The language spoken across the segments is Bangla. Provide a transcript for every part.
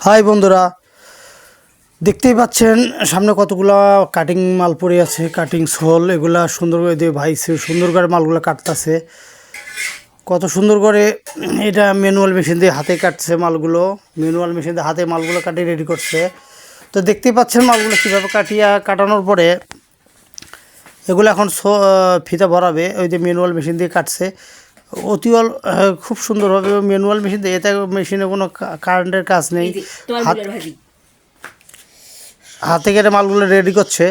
হাই বন্ধুরা, দেখতেই পাচ্ছেন সামনে কতগুলা কাটিং মাল পড়ে আছে। কাটিং শোল এগুলা সুন্দর করে দিয়ে ভাই সুন্দর করে মালগুলো কাটতেছে। কত সুন্দর করে এটা ম্যানুয়াল মেশিন দিয়ে হাতে কাটছে মালগুলো। ম্যানুয়াল মেশিন দিয়ে হাতে মালগুলো কাটিয়ে রেডি করছে। তো দেখতেই পাচ্ছেন মালগুলো কীভাবে কাটানোর পরে এগুলো এখন ফিতা ভরাবে। ওই যে ম্যানুয়াল মেশিন দিয়ে কাটছে খুব সুন্দরভাবে ম্যানুয়াল মেশিন দিয়ে। এতে মেশিনে কোনো কারেন্টের কাজ নেই, হাতে কেটে মালগুলো রেডি করছে।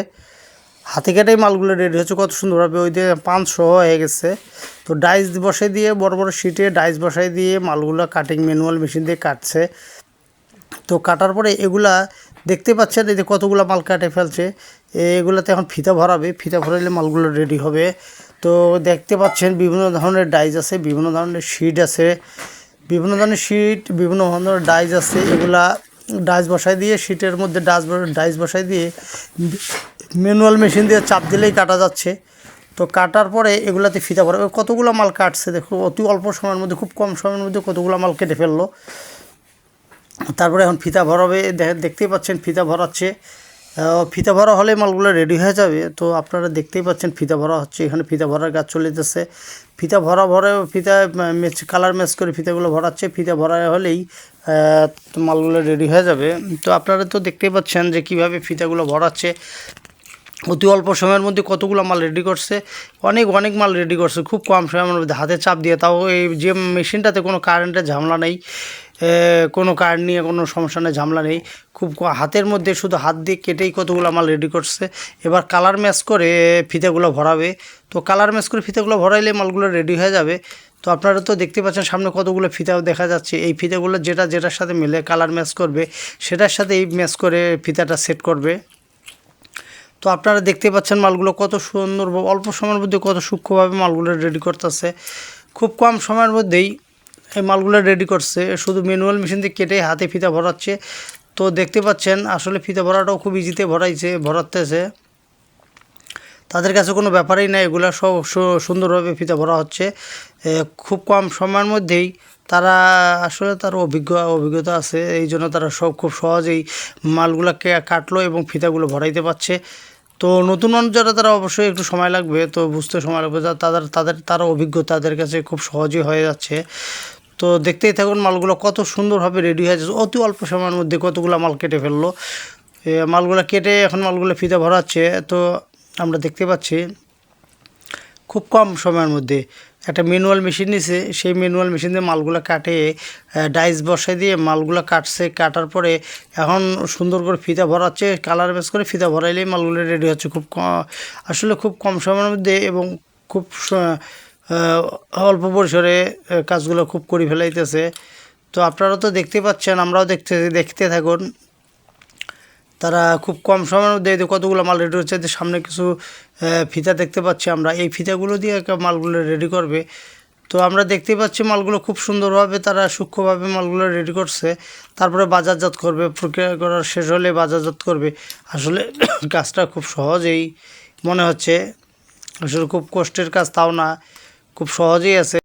হাতে কেটেই মালগুলো রেডি হচ্ছে কত সুন্দরভাবে। ওই দিয়ে 500 হয়ে গেছে। তো ডাইস বসাই দিয়ে বড় বড় শিটে ডাইস বসাই দিয়ে মালগুলো কাটিং ম্যানুয়াল মেশিন দিয়ে কাটছে। তো কাটার পরে এগুলা দেখতে পাচ্ছেন এই যে কতগুলো মাল কাটে ফেলছে। এগুলাতে এখন ফিতা ভরাবে। ফিতা ভরাইলে মালগুলো রেডি হবে। তো দেখতে পাচ্ছেন বিভিন্ন ধরনের ডাইস আছে, বিভিন্ন ধরনের শিট আছে, বিভিন্ন ধরনের শিট, বিভিন্ন ধরনের ডাইস আছে। এগুলা ডাইস বসাই দিয়ে শিটের মধ্যে ডাইস বসাই দিয়ে ম্যানুয়াল মেশিন দিয়ে চাপ দিলেই কাটা যাচ্ছে। তো কাটার পরে এগুলাতে ফিতা ভরা। কতগুলো মাল কাটছে দেখো, অতি অল্প সময়ের মধ্যে, খুব কম সময়ের মধ্যে কতগুলো মাল কেটে ফেললো। তারপরে এখন ফিতা ভরাবে। দেখতেই পাচ্ছেন ফিতা ভরাচ্ছে। ফিতা ভরা হলে মালগুলো রেডি হয়ে যাবে। তো আপনারা দেখতেই পাচ্ছেন ফিতা ভরা হচ্ছে। এখানে ফিতা ভরার কাজ চলিতেছে। ফিতা ফিতা কালার ম্যাচ করে ফিতাগুলো ভরাচ্ছে। ফিতা ভরা হলেই মালগুলো রেডি হয়ে যাবে। তো আপনারা তো দেখতেই পাচ্ছেন যে কীভাবে ফিতাগুলো ভরাচ্ছে। অতি অল্প সময়ের মধ্যে কতগুলো মাল রেডি করছে। অনেক অনেক মাল রেডি করছে খুব কম সময়ের মধ্যে হাতে চাপ দিয়ে। তাও এই যে মেশিনটাতে কোনো কারেন্টের ঝামেলা নেই, কোনো কারেন্ট নিয়ে কোনো সমস্যা নেই, ঝামেলা নেই। খুব হাতের মধ্যে শুধু হাত দিয়ে কেটেই কতগুলো মাল রেডি করছে। এবার কালার ম্যাচ করে ফিতাগুলো ভরাবে। তো কালার ম্যাচ করে ফিতাগুলো ভরাইলে মালগুলো রেডি হয়ে যাবে। তো আপনারা তো দেখতে পাচ্ছেন সামনে কতগুলো ফিতাও দেখা যাচ্ছে। এই ফিতাগুলো যেটার সাথে মিলে কালার ম্যাচ করবে সেটার সাথে এই ম্যাচ করে ফিতাটা সেট করবে। তো আপনারা দেখতে পাচ্ছেন মালগুলো কত সুন্দর, অল্প সময়ের মধ্যে কত সূক্ষ্মভাবে মালগুলো রেডি করতেছে। খুব কম সময়ের মধ্যেই এই মালগুলো রেডি করছে। শুধু ম্যানুয়াল মেশিন দিয়ে কেটে হাতে ফিতা ভরাচ্ছে। তো দেখতে পাচ্ছেন আসলে ফিতা ভরাটাও খুব ইজিতে ভরাতেছে। তাদের কাছে কোনো ব্যাপারই না, এগুলো সব সুন্দরভাবে ফিতা ভরা হচ্ছে খুব কম সময়ের মধ্যেই। তারা আসলে তার অভিজ্ঞতা আছে, এই জন্য তারা খুব সহজেই মালগুলোকে কাটলো এবং ফিতাগুলো ভরাইতে পারছে। তো নতুন মানুষ যারা তারা অবশ্যই একটু সময় লাগবে, তো বুঝতে সময় লাগবে। তারা অভিজ্ঞতা তাদের কাছে খুব সহজেই হয়ে যাচ্ছে। তো দেখতেই থাকুন মালগুলো কত সুন্দরভাবে রেডি হয়ে যাচ্ছে। অতি অল্প সময়ের মধ্যে কতগুলো মাল কেটে ফেললো। মালগুলো কেটে এখন মালগুলো ফিতা ভরাচ্ছে। তো আমরা দেখতে পাচ্ছি খুব কম সময়ের মধ্যে একটা ম্যানুয়াল মেশিন নিছে। সেই ম্যানুয়াল মেশিন দিয়ে মালগুলো কাটে ডাইস বসাই দিয়ে মালগুলো কাটছে। কাটার পরে এখন সুন্দর করে ফিতা ভরাচ্ছে। কালার ম্যাচ করে ফিতা ভরাইলেই মালগুলো রেডি হচ্ছে আসলে খুব কম সময়ের মধ্যে এবং খুব অল্প পরিসরে কাজগুলো খুব করে ফেলাইতেছে। তো আপনারা তো দেখতে পাচ্ছেন, আমরাও দেখতে থাকুন। তারা খুব কম সময়ের মধ্যে কতগুলো মাল রেডি হচ্ছে। সামনে কিছু ফিতা দেখতে পাচ্ছি আমরা, এই ফিতাগুলো দিয়ে মালগুলো রেডি করবে। তো আমরা দেখতে পাচ্ছি মালগুলো খুব সুন্দরভাবে তারা সূক্ষ্মভাবে মালগুলো রেডি করছে। তারপরে বাজারজাত করবে, প্রক্রিয়া করার শেষ হলে বাজারজাত করবে। আসলে কাজটা খুব সহজেই মনে হচ্ছে, আসলে খুব কষ্টের কাজ তাও না, খুব সহজেই আছে।